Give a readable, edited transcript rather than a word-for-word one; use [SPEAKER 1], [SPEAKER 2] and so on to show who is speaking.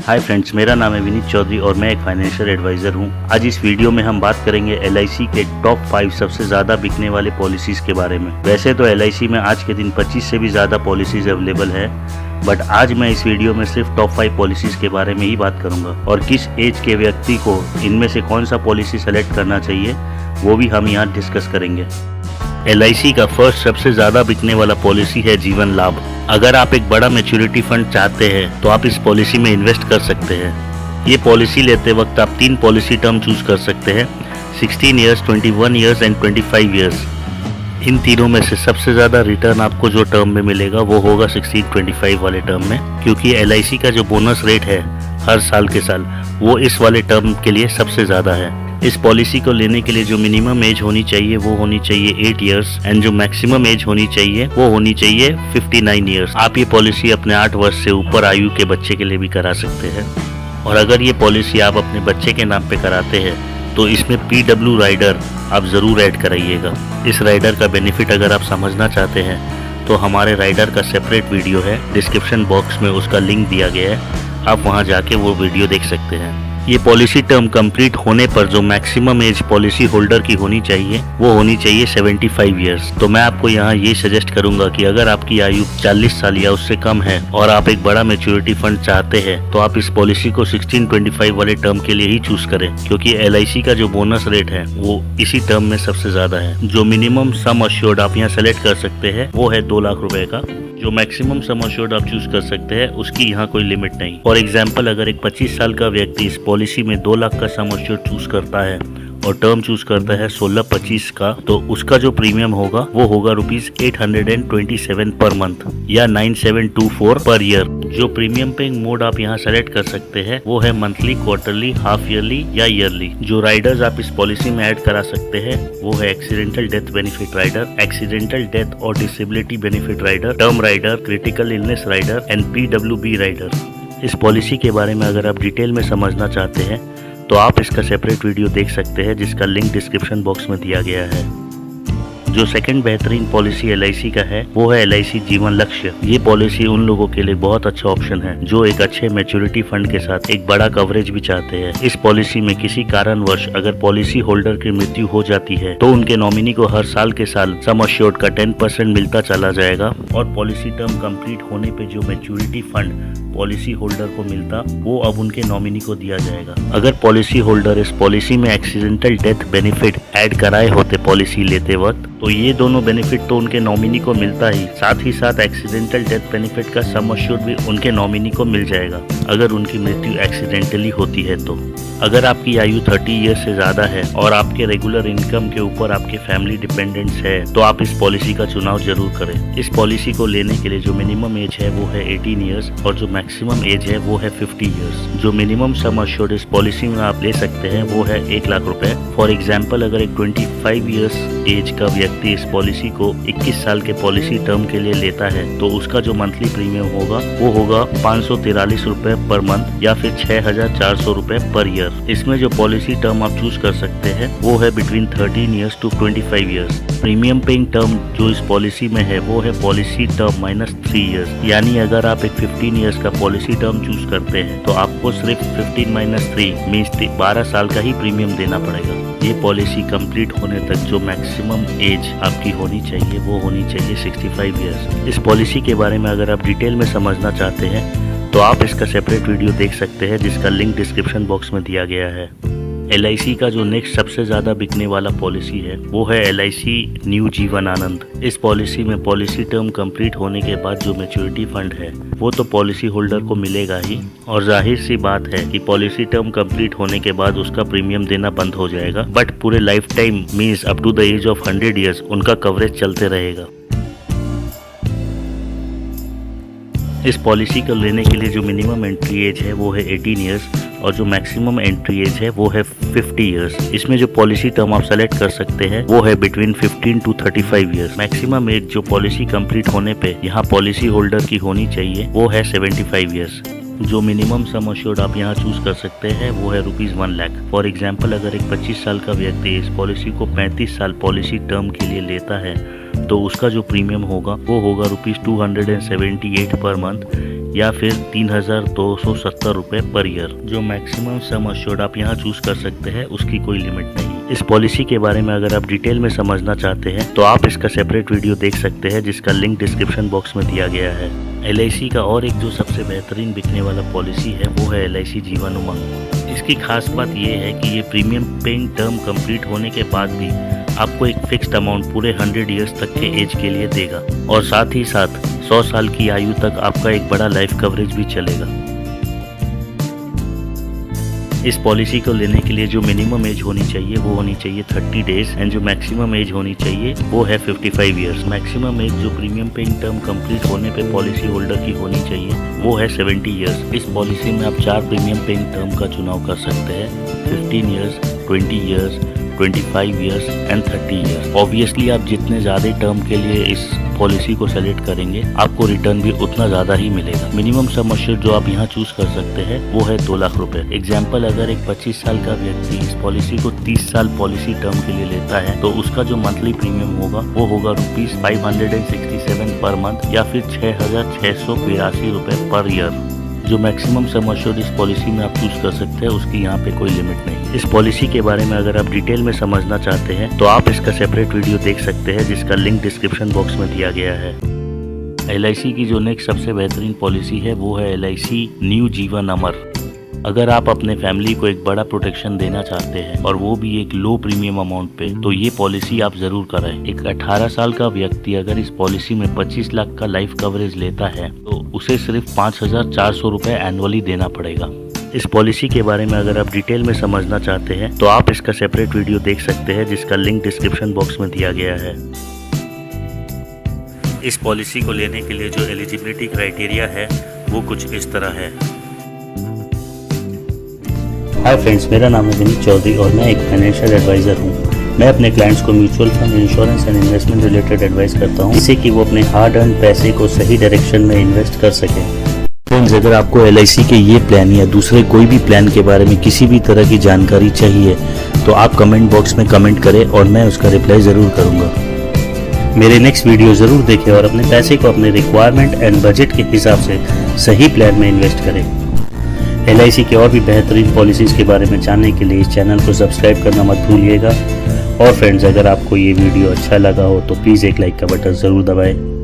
[SPEAKER 1] Hi friends, मेरा नाम है विनीत चौधरी और मैं एक फाइनेंशियल एडवाइज़र हूं। आज इस वीडियो में हम बात करेंगे LIC के टॉप 5 सबसे ज़्यादा बिकने वाले पॉलिसीज़ के बारे में। वैसे तो LIC में आज के दिन 25 से भी ज़्यादा पॉलिसीज़ अवेलेबल है, बट आज मैं इस वीडियो में सिर्फ टॉप 5 पॉलिसीज़ के बारे में ही बात करूँगा और किस एज के व्यक्ति को इनमें से कौन सा पॉलिसी सेलेक्ट करना चाहिए वो भी हम यहाँ डिस्कस करेंगे। LIC का फर्स्ट सबसे ज़्यादा बिकने वाला पॉलिसी है जीवन लाभ। अगर आप एक बड़ा मैच्योरिटी फंड चाहते हैं तो आप इस पॉलिसी में इन्वेस्ट कर सकते हैं। ये पॉलिसी लेते वक्त आप 3 पॉलिसी टर्म चूज कर सकते हैं, 16 ईयर्स, 21 ईयर्स एंड 25 ईयर्स। इन तीनों में से सबसे ज़्यादा रिटर्न आपको जो टर्म में मिलेगा वो होगा 16-25 वाले टर्म में, क्योंकि LIC का जो बोनस रेट है हर साल के साल वो इस वाले टर्म के लिए सबसे ज़्यादा है। इस पॉलिसी को लेने के लिए जो मिनिमम एज होनी चाहिए वो होनी चाहिए 8 इयर्स एंड जो मैक्सिमम एज होनी चाहिए वो होनी चाहिए 59 इयर्स। आप ये पॉलिसी अपने 8 वर्ष से ऊपर आयु के बच्चे के लिए भी करा सकते हैं। और अगर ये पॉलिसी आप अपने बच्चे के नाम पे कराते हैं तो इसमें PW राइडर आप ज़रूर ऐड कराइएगा। इस राइडर का बेनिफिट अगर आप समझना चाहते हैं तो हमारे राइडर का सेपरेट वीडियो है, डिस्क्रिप्शन बॉक्स में उसका लिंक दिया गया है, आप वहाँ जाके वो वीडियो देख सकते हैं। ये पॉलिसी टर्म कंप्लीट होने पर जो मैक्सिमम एज पॉलिसी होल्डर की होनी चाहिए वो होनी चाहिए 75 इयर्स। तो मैं आपको यहाँ ये सजेस्ट करूंगा कि अगर आपकी आयु 40 साल या उससे कम है और आप एक बड़ा मैच्योरिटी फंड चाहते हैं तो आप इस पॉलिसी को 16-25 वाले टर्म के लिए ही चूज करें, क्योंकि LIC का जो बोनस रेट है वो इसी टर्म में सबसे ज्यादा है। जो मिनिमम सम अश्योर्ड आप यहाँ सेलेक्ट कर सकते हैं वो है 2 लाख रुपए का। जो मैक्सिमम सम अश्योर्ड आप चूज कर सकते हैं उसकी यहाँ कोई लिमिट नहीं। फॉर एग्जाम्पल, अगर एक 25 साल का व्यक्ति इस पॉलिसी में 2 लाख का सम अश्योर्ड चूज करता है और टर्म चूज करता है 16-25 का, तो उसका जो प्रीमियम होगा वो होगा ₹827 पर मंथ या 9724 पर ईयर। जो प्रीमियम पेइंग मोड आप यहाँ सेलेक्ट कर सकते हैं वो है मंथली, क्वार्टरली, हाफ ईयरली या ईयरली। जो राइडर्स आप इस पॉलिसी में ऐड करा सकते हैं वो है accidental death benefit rider, accidental death और disability benefit rider, term rider, critical illness rider and PWB rider. इस पॉलिसी के बारे में अगर आप डिटेल में समझना चाहते हैं तो आप इसका सेपरेट वीडियो देख सकते हैं जिसका लिंक डिस्क्रिप्शन बॉक्स में दिया गया है। जो सेकंड बेहतरीन पॉलिसी LIC का है वो है LIC जीवन लक्ष्य। ये पॉलिसी उन लोगों के लिए बहुत अच्छा ऑप्शन है जो एक अच्छे मैच्योरिटी फंड के साथ एक बड़ा कवरेज भी चाहते हैं। इस पॉलिसी में किसी कारणवश अगर पॉलिसी होल्डर की मृत्यु हो जाती है तो उनके नॉमिनी को हर साल के साल सम अश्योर्ड का 10% मिलता चला जाएगा और पॉलिसी टर्म कंप्लीट होने पे जो मैच्योरिटी फंड पॉलिसी होल्डर को मिलता वो अब उनके नॉमिनी को दिया जाएगा। अगर पॉलिसी होल्डर इस पॉलिसी में एक्सीडेंटल डेथ बेनिफिट ऐड कराए होते पॉलिसी लेते वक्त तो ये दोनों बेनिफिट तो उनके नॉमिनी को मिलता ही साथ एक्सीडेंटल डेथ बेनिफिट का सम अश्योर्ड भी उनके नॉमिनी को मिल जाएगा अगर उनकी मृत्यु एक्सीडेंटली होती है तो। अगर आपकी आयु 30 ईयर्स से ज्यादा है और आपके रेगुलर इनकम के ऊपर आपके फैमिली डिपेंडेंट्स है तो आप इस पॉलिसी का चुनाव जरूर करें। इस पॉलिसी को लेने के लिए जो मिनिमम एज है वो है 18 ईयर्स और जो मैक्सिमम एज है वो है 50 ईयर्स। जो मिनिमम सम अश्योर्ड इस पॉलिसी में आप ले सकते हैं वो है 1 लाख रुपए। फॉर एग्जाम्पल, अगर एक 25 ईयर्स एज का व्यक्ति इस पॉलिसी को 21 साल के पॉलिसी टर्म के लिए लेता है तो उसका जो मंथली प्रीमियम होगा वो होगा 543 रुपए पर मंथ या फिर 6,400 रुपए पर ईयर। इसमें जो पॉलिसी टर्म आप चूज कर सकते हैं वो है between 13 years to 25 years. Premium paying term जो इस पॉलिसी में है वो है पॉलिसी टर्म -3 ईयर्स, यानी अगर आप एक 15 ईयर्स का पॉलिसी टर्म चूज करते हैं तो आपको सिर्फ 15 - 3 मीन्स 12 साल का ही प्रीमियम देना पड़ेगा। ये पॉलिसी कंप्लीट होने तक जो मैक्सिमम एज आपकी होनी चाहिए वो होनी चाहिए 65 ईयर्स। इस पॉलिसी के बारे में अगर आप डिटेल में समझना चाहते हैं तो आप इसका सेपरेट वीडियो देख सकते हैं जिसका लिंक डिस्क्रिप्शन बॉक्स में दिया गया है। LIC का जो नेक्स्ट सबसे ज़्यादा बिकने वाला पॉलिसी है वो है LIC न्यू जीवन आनंद। इस पॉलिसी में पॉलिसी टर्म कंप्लीट होने के बाद जो मैच्योरिटी फंड है वो तो पॉलिसी होल्डर को मिलेगा ही, और जाहिर सी बात है कि पॉलिसी टर्म कंप्लीट होने के बाद उसका प्रीमियम देना बंद हो जाएगा, बट पूरे life time means up to the age of 100 years उनका कवरेज चलते रहेगा। इस पॉलिसी को लेने के लिए जो मिनिमम एंट्री एज है वो है 18 ईयर्स और जो मैक्सिमम एंट्री एज है वो है 50 ईयर्स। इसमें जो पॉलिसी टर्म आप सेलेक्ट कर सकते हैं वो है between 15 to 35 years. Maximum age जो पॉलिसी कंप्लीट होने पे यहाँ पॉलिसी होल्डर की होनी चाहिए वो है 75 ईयर्स। जो मिनिमम सम अश्योर्ड आप यहाँ चूज कर सकते हैं वो है ₹1 लाख। फॉर एग्जाम्पल, अगर एक 25 साल का व्यक्ति इस पॉलिसी को 35 साल पॉलिसी टर्म के लिए लेता है तो उसका जो प्रीमियम होगा वो होगा ₹278 पर मंथ या फिर 3,270 रुपए पर ईयर। जो मैक्सिमम सम अश्योर्ड आप यहाँ चूज कर सकते हैं उसकी कोई लिमिट नहीं। इस पॉलिसी के बारे में अगर आप डिटेल में समझना चाहते हैं तो आप इसका सेपरेट वीडियो देख सकते हैं जिसका लिंक डिस्क्रिप्शन बॉक्स में दिया गया है। LIC का और एक जो सबसे बेहतरीन बिकने वाला पॉलिसी है वो है LIC जीवन उमंग। इसकी खास बात ये है कि ये प्रीमियम पेइंग टर्म कंप्लीट होने के बाद भी आपको एक फिक्स्ड अमाउंट पूरे 100 इयर्स तक के एज के लिए देगा और साथ ही साथ 100 साल की आयु तक आपका एक बड़ा लाइफ कवरेज भी चलेगा। इस पॉलिसी को लेने के लिए जो मिनिमम एज होनी चाहिए वो होनी चाहिए 30 डेज एंड जो मैक्सिमम एज होनी चाहिए वो है 55 इयर्स। मैक्सिमम एज जो प्रीमियम पेइंग टर्म कंप्लीट होने पे पॉलिसी होल्डर की होनी चाहिए वो है 70 इयर्स। इस पॉलिसी में आप 4 प्रीमियम पेइंग टर्म का चुनाव कर सकते हैं, 15 years, 20 years, 25 years and 30 years. Obviously आप जितने ज़्यादा टर्म के लिए इस पॉलिसी को सेलेक्ट करेंगे आपको रिटर्न भी उतना ज़्यादा ही मिलेगा। मिनिमम सम अश्योर्ड जो आप यहाँ चूज कर सकते हैं वो है 2 लाख रुपए। एग्जाम्पल, अगर एक 25 साल का व्यक्ति इस पॉलिसी को 30 साल पॉलिसी टर्म के लिए लेता है तो उसका जो मंथली प्रीमियम होगा वो होगा ₹567 पर मंथ या फिर 6,682 रुपए पर ईयर। जो मैक्सिमम सम अश्योर्ड इस पॉलिसी में आप चूज कर सकते हैं उसकी यहाँ पे कोई लिमिट नहीं। इस पॉलिसी के बारे में अगर आप डिटेल में समझना चाहते हैं तो आप इसका सेपरेट वीडियो देख सकते हैं जिसका लिंक डिस्क्रिप्शन बॉक्स में दिया गया है। LIC की जो नेक्स्ट सबसे बेहतरीन पॉलिसी है वो है LIC न्यू जीवन अमर। अगर आप अपने फैमिली को एक बड़ा प्रोटेक्शन देना चाहते हैं और वो भी एक लो प्रीमियम अमाउंट पे, तो ये पॉलिसी आप जरूर कराएं। एक 18 साल का व्यक्ति अगर इस पॉलिसी में 25 लाख का लाइफ कवरेज लेता है तो उसे सिर्फ 5,400 रुपए एनुअली देना पड़ेगा। इस पॉलिसी के बारे में अगर आप डिटेल में समझना चाहते हैं तो आप इसका सेपरेट वीडियो देख सकते हैं जिसका लिंक डिस्क्रिप्शन बॉक्स में दिया गया है। इस पॉलिसी को लेने के लिए जो एलिजिबिलिटी क्राइटेरिया है वो कुछ इस तरह है।
[SPEAKER 2] हाय फ्रेंड्स, मेरा नाम है विनीत चौधरी और मैं एक फाइनेंशियल एडवाइज़र हूँ। मैं अपने क्लाइंट्स को mutual fund, insurance and investment related advice करता हूँ जिससे कि वो अपने हार्ड अर्न पैसे को सही डायरेक्शन में इन्वेस्ट कर सकें।
[SPEAKER 1] फ्रेंड्स, अगर आपको LIC के ये प्लान या दूसरे कोई भी प्लान के बारे में किसी भी तरह की जानकारी चाहिए तो आप कमेंट बॉक्स में कमेंट करें और मैं उसका रिप्लाई ज़रूर करूँगा।
[SPEAKER 2] मेरे नेक्स्ट वीडियो ज़रूर देखें और अपने पैसे को अपने रिक्वायरमेंट एंड बजट के हिसाब से सही प्लान में इन्वेस्ट करें। LIC के और भी बेहतरीन पॉलिसीज़ के बारे में जानने के लिए इस चैनल को सब्सक्राइब करना मत भूलिएगा। और फ्रेंड्स, अगर आपको ये वीडियो अच्छा लगा हो तो प्लीज़ एक लाइक का बटन ज़रूर दबाएं।